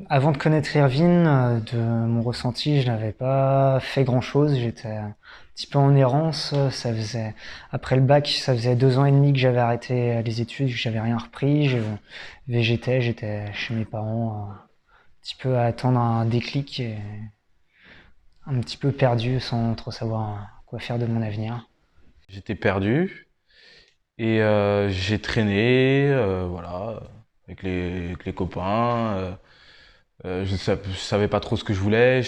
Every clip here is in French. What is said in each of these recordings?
Avant de connaître Irvine, de mon ressenti, je n'avais pas fait grand-chose. J'étais un petit peu en errance. Après le bac, ça faisait 2 ans et demi que j'avais arrêté les études, que j'avais rien repris. Je végétais, j'étais chez mes parents, un petit peu à attendre un déclic et un petit peu perdu sans trop savoir quoi faire de mon avenir. J'étais perdu et j'ai traîné, voilà, avec les copains. Je savais pas trop ce que je voulais.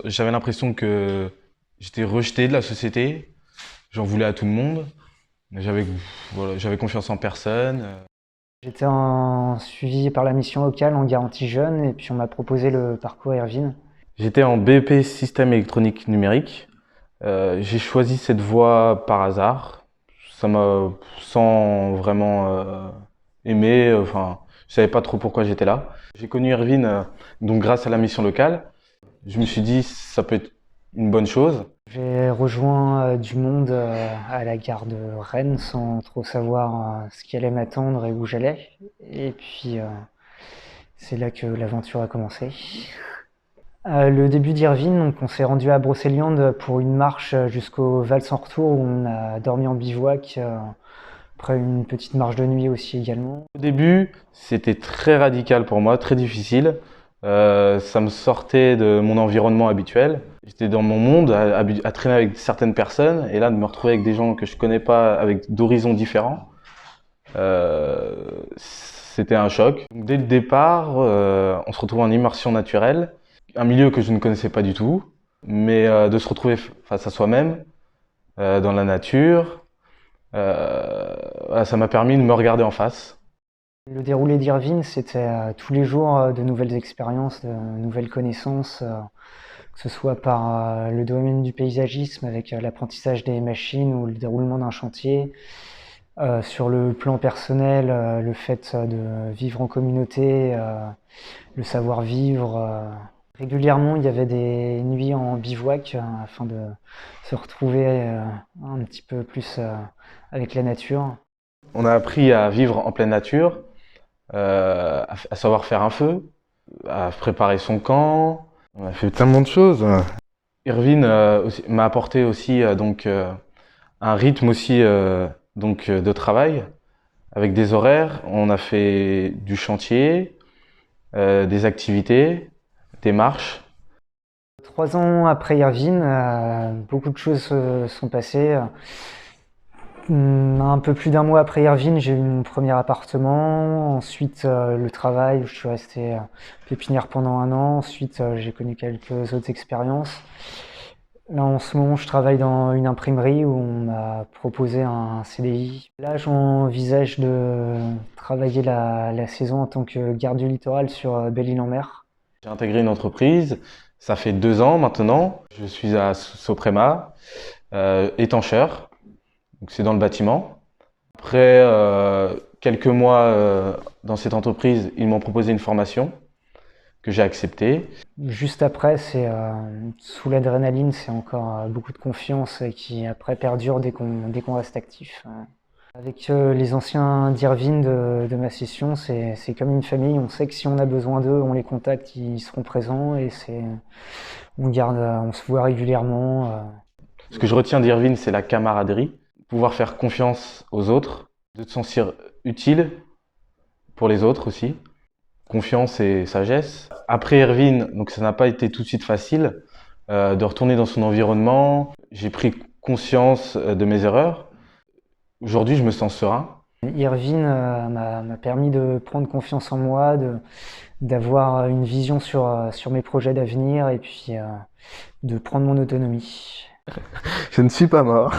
J'avais l'impression que j'étais rejeté de la société. J'en voulais à tout le monde. J'avais, voilà, j'avais confiance en personne. J'étais suivi par la mission locale en garantie jeune et puis on m'a proposé le parcours Irvine. J'étais en BEP système électronique numérique. J'ai choisi cette voie par hasard. Ça m'a sans vraiment aimer. Enfin, je savais pas trop pourquoi j'étais là. J'ai connu Irvine donc grâce à la mission locale. Je me suis dit ça peut être une bonne chose. J'ai rejoint du monde à la gare de Rennes sans trop savoir ce qui allait m'attendre et où j'allais. Et puis c'est là que l'aventure a commencé. Le début d'Irvine, donc on s'est rendu à Brocéliande pour une marche jusqu'au Val sans retour où on a dormi en bivouac. Après une petite marche de nuit aussi également. Au début, c'était très radical pour moi, très difficile. Ça me sortait de mon environnement habituel. J'étais dans mon monde, à traîner avec certaines personnes, et là de me retrouver avec des gens que je connais pas, avec d'horizons différents, c'était un choc. Donc, dès le départ, on se retrouve en immersion naturelle, un milieu que je ne connaissais pas du tout, mais de se retrouver face à soi-même, dans la nature, voilà, ça m'a permis de me regarder en face. Le déroulé d'Irvine, c'était tous les jours de nouvelles expériences, de nouvelles connaissances, que ce soit par le domaine du paysagisme avec l'apprentissage des machines ou le déroulement d'un chantier. Sur le plan personnel, le fait de vivre en communauté, le savoir-vivre. Régulièrement, il y avait des nuits en bivouac afin de se retrouver un petit peu plus avec la nature. On a appris à vivre en pleine nature, à savoir faire un feu, à préparer son camp. On a fait tellement de choses. Irvine m'a apporté aussi un rythme aussi de travail avec des horaires. On a fait du chantier, des activités, des marches. 3 ans après Irvine, beaucoup de choses se sont passées. Un peu plus d'1 mois après Irvine, j'ai eu mon premier appartement. Ensuite, le travail où je suis resté pépinière pendant 1 an. Ensuite, j'ai connu quelques autres expériences. Là, en ce moment, je travaille dans une imprimerie où on m'a proposé un CDI. Là, j'envisage de travailler la saison en tant que garde du littoral sur Belle-Île-en-Mer. J'ai intégré une entreprise, ça fait 2 ans maintenant. Je suis à Soprema, étancheur, donc c'est dans le bâtiment. Après quelques mois dans cette entreprise, ils m'ont proposé une formation que j'ai acceptée. Juste après, c'est sous l'adrénaline, c'est encore beaucoup de confiance qui après perdure dès qu'on reste actif. Avec les anciens d'Irvine de ma session, c'est comme une famille. On sait que si on a besoin d'eux, on les contacte, ils seront présents et on se voit régulièrement. Ce que je retiens d'Irvine, c'est la camaraderie, pouvoir faire confiance aux autres, de te sentir utile pour les autres aussi. Confiance et sagesse. Après Irvine, donc ça n'a pas été tout de suite facile de retourner dans son environnement. J'ai pris conscience de mes erreurs. Aujourd'hui, je me sens serein. Irvine m'a permis de prendre confiance en moi, d'avoir une vision sur mes projets d'avenir et puis de prendre mon autonomie. Je ne suis pas mort.